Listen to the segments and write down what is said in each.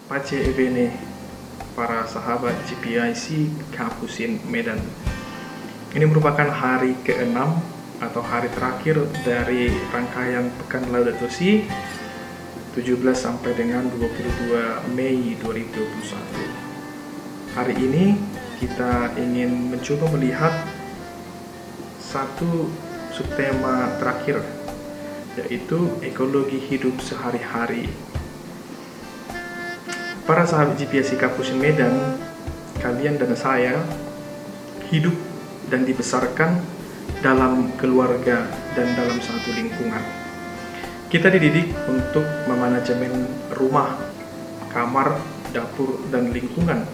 Pace Ebene, para sahabat GPIC Kapusin Medan. Ini merupakan hari ke-6 atau hari terakhir dari rangkaian Pekan Laudato Si 17 sampai dengan 22 Mei 2021. Hari ini kita ingin mencoba melihat satu subtema terakhir, yaitu ekologi hidup sehari-hari. Para sahabat GPIC Kapusin Medan, kalian dan saya hidup dan dibesarkan dalam keluarga dan dalam satu lingkungan. Kita dididik untuk memanajemen rumah, kamar, dapur, dan lingkungan.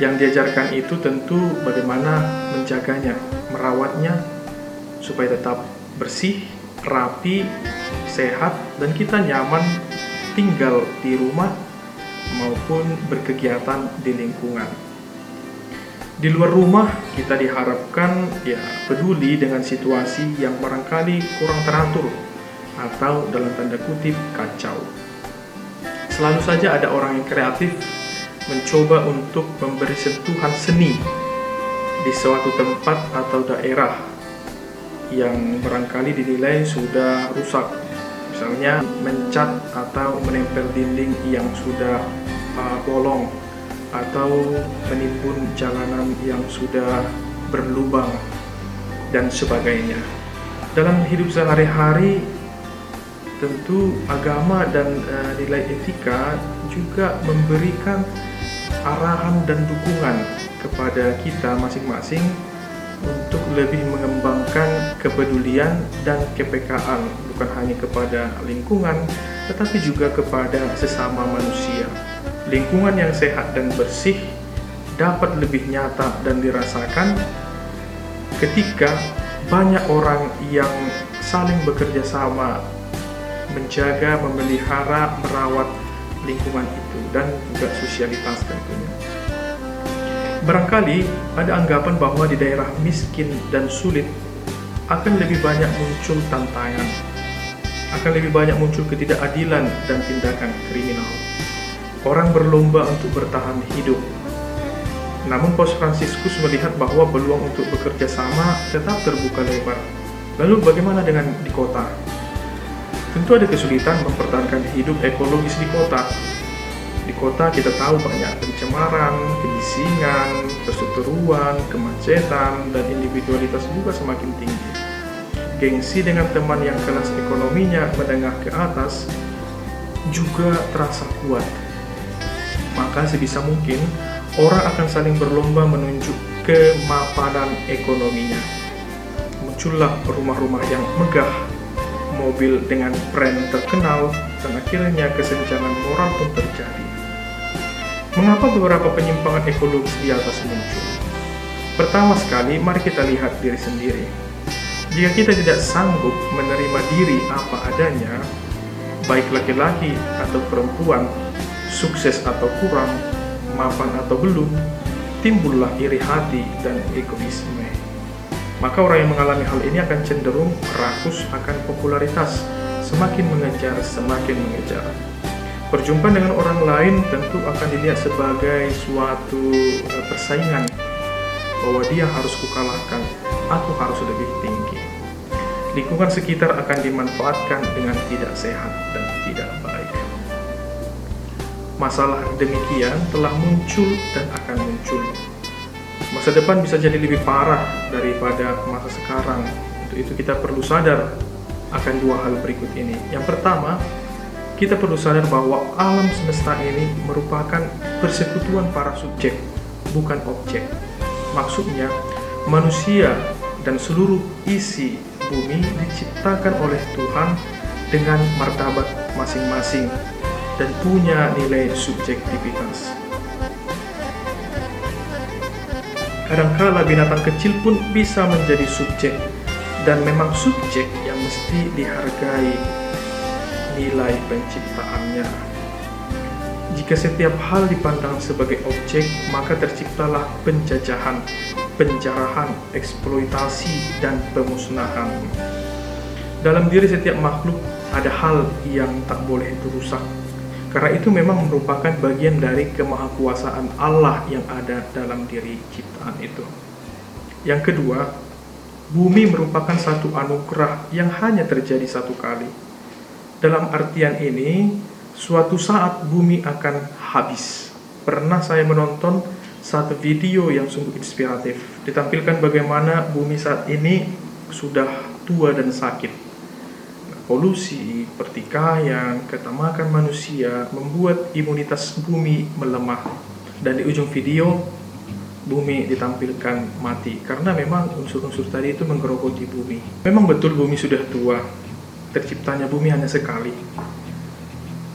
Yang diajarkan itu tentu bagaimana menjaganya, merawatnya, supaya tetap bersih, rapi, sehat, dan kita nyaman tinggal di rumah maupun berkegiatan di lingkungan. Di luar rumah kita diharapkan peduli dengan situasi yang barangkali kurang teratur atau dalam tanda kutip kacau. Selalu saja ada orang yang kreatif mencoba untuk memberi sentuhan seni di suatu tempat atau daerah yang barangkali dinilai sudah rusak. Misalnya mencat atau menempel dinding yang sudah bolong, atau menimbun jalanan yang sudah berlubang, dan sebagainya. Dalam hidup sehari-hari, tentu agama dan nilai etika juga memberikan arahan dan dukungan kepada kita masing-masing untuk lebih mengembangkan kepedulian dan kepekaan, bukan hanya kepada lingkungan, tetapi juga kepada sesama manusia. Lingkungan yang sehat dan bersih dapat lebih nyata dan dirasakan ketika banyak orang yang saling bekerja sama menjaga, memelihara, merawat lingkungan itu, dan juga sosialitas tentunya. Barangkali ada anggapan bahwa di daerah miskin dan sulit akan lebih banyak muncul tantangan, akan lebih banyak muncul ketidakadilan dan tindakan kriminal. Orang berlomba untuk bertahan hidup. Namun Paus Fransiskus melihat bahwa peluang untuk bekerja sama tetap terbuka lebar. Lalu bagaimana dengan di kota? Tentu ada kesulitan mempertahankan hidup ekologis di kota. Di kota kita tahu banyak pencemaran, kebisingan, perseteruan, kemacetan, dan individualitas juga semakin tinggi. Gengsi dengan teman yang kelas ekonominya menengah ke atas juga terasa kuat. Maka sebisa mungkin orang akan saling berlomba menunjuk kemapanan ekonominya. Muncullah rumah-rumah yang megah, mobil dengan brand terkenal, dan akhirnya kesenjangan moral pun terjadi. Mengapa beberapa penyimpangan ekologis di atas muncul? Pertama sekali, mari kita lihat diri sendiri. Jika kita tidak sanggup menerima diri apa adanya, baik laki-laki atau perempuan, sukses atau kurang, mapan atau belum, timbullah iri hati dan egoisme. Maka orang yang mengalami hal ini akan cenderung rakus akan popularitas, semakin mengejar, semakin mengejar. Perjumpaan dengan orang lain tentu akan dilihat sebagai suatu persaingan, bahwa dia harus kukalahkan, aku harus lebih tinggi. Lingkungan sekitar akan dimanfaatkan dengan tidak sehat dan tidak baik. Masalah demikian telah muncul dan akan muncul. Masa depan bisa jadi lebih parah daripada masa sekarang. Untuk itu kita perlu sadar akan dua hal berikut ini. Yang pertama, kita perlu sadar bahwa alam semesta ini merupakan persekutuan para subjek, bukan objek. Maksudnya, manusia dan seluruh isi bumi diciptakan oleh Tuhan dengan martabat masing-masing dan punya nilai subjektivitas. Kadangkala binatang kecil pun bisa menjadi subjek, dan memang subjek yang mesti dihargai nilai penciptaannya. Jika setiap hal dipandang sebagai objek, maka terciptalah penjajahan, penjarahan, eksploitasi, dan pemusnahan. Dalam diri setiap makhluk ada hal yang tak boleh dirusak. Karena itu memang merupakan bagian dari kemahakuasaan Allah yang ada dalam diri ciptaan itu. Yang kedua, bumi merupakan satu anugerah yang hanya terjadi satu kali. Dalam artian ini, suatu saat bumi akan habis. Pernah saya menonton satu video yang sungguh inspiratif. Ditampilkan bagaimana bumi saat ini sudah tua dan sakit. Polusi, pertikaian, ketamakan manusia membuat imunitas bumi melemah. Dan di ujung video, bumi ditampilkan mati. Karena memang unsur-unsur tadi itu menggerogoti bumi. Memang betul bumi sudah tua. Terciptanya bumi hanya sekali.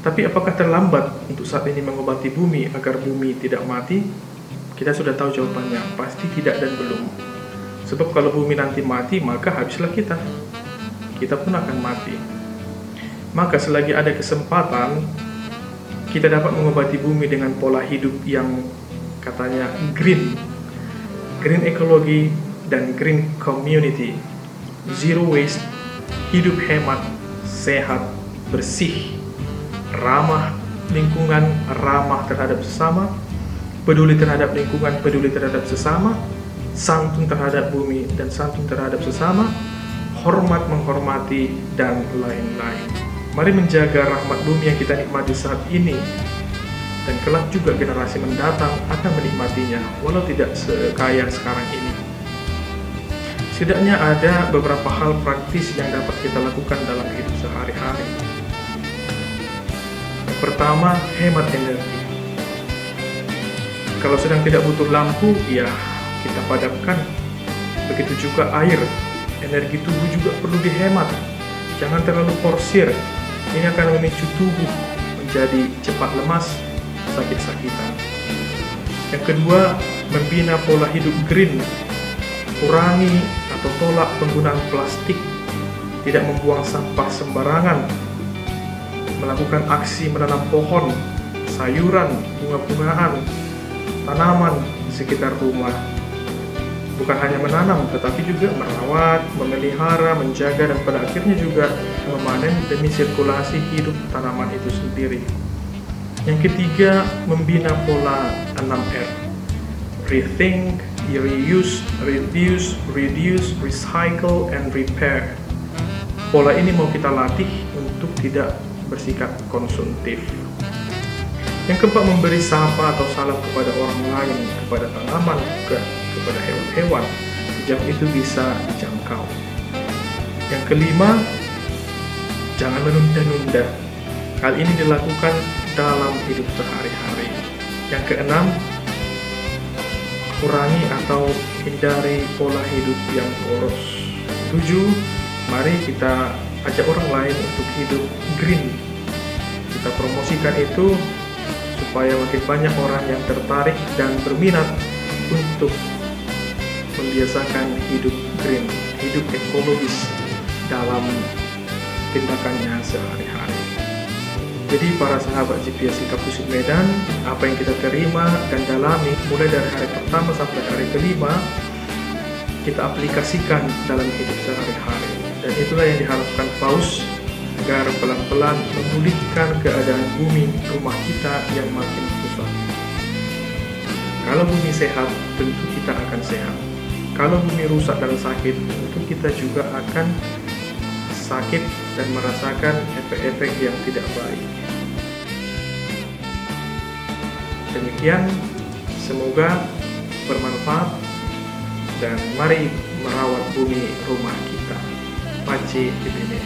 Tapi apakah terlambat untuk saat ini mengobati bumi agar bumi tidak mati? Kita sudah tahu jawabannya, pasti tidak dan belum. Sebab kalau bumi nanti mati, maka habislah kita. Kita pun akan mati. Maka selagi ada kesempatan, kita dapat mengobati bumi dengan pola hidup yang katanya green ekologi dan green community, zero waste, hidup hemat, sehat, bersih, ramah lingkungan, ramah terhadap sesama, peduli terhadap lingkungan, peduli terhadap sesama, santun terhadap bumi dan santun terhadap sesama, hormat menghormati, dan lain-lain. Mari menjaga rahmat bumi yang kita nikmati saat ini, dan kelak juga generasi mendatang akan menikmatinya, walau tidak sekaya sekarang ini. Setidaknya ada beberapa hal praktis yang dapat kita lakukan dalam hidup sehari-hari. Yang pertama, hemat energi. Kalau sedang tidak butuh lampu, ya kita padamkan. Begitu juga air. Energi tubuh juga perlu dihemat. Jangan terlalu porsir. Ini akan memicu tubuh menjadi cepat lemas, sakit-sakitan. Yang kedua, membina pola hidup green. Kurangi atau tolak penggunaan plastik. Tidak membuang sampah sembarangan. Melakukan aksi menanam pohon, sayuran, bunga-bungaan, tanaman di sekitar rumah. Bukan hanya menanam, tetapi juga merawat, memelihara, menjaga, dan pada akhirnya juga memanen demi sirkulasi hidup tanaman itu sendiri. Yang ketiga, membina pola 6R. Rethink, reuse, reduce, recycle, and repair. Pola ini mau kita latih untuk tidak bersikap konsumtif. Yang keempat, memberi sapa atau salam kepada orang lain, kepada tanaman, juga kepada hewan-hewan, sejauh itu bisa dijangkau. Yang kelima, jangan menunda-nunda. Hal ini dilakukan dalam hidup sehari-hari. Yang keenam, kurangi atau hindari pola hidup yang boros. 7, mari kita ajak orang lain untuk hidup green. Kita promosikan itu supaya makin banyak orang yang tertarik dan berminat untuk membiasakan hidup green, hidup ekologis dalam tindakannya sehari-hari. Jadi para sahabat GPSC Kapusin Medan, apa yang kita terima dan dalami mulai dari hari pertama sampai hari kelima, kita aplikasikan dalam hidup sehari-hari. Dan itulah yang diharapkan Paus, agar pelan-pelan memulihkan keadaan bumi rumah kita yang makin susah. Kalau bumi sehat, tentu kita akan sehat. Kalau bumi rusak dan sakit, tentu kita juga akan sakit dan merasakan efek-efek yang tidak baik. Demikian, semoga bermanfaat dan mari merawat bumi rumah kita. Pace di sini.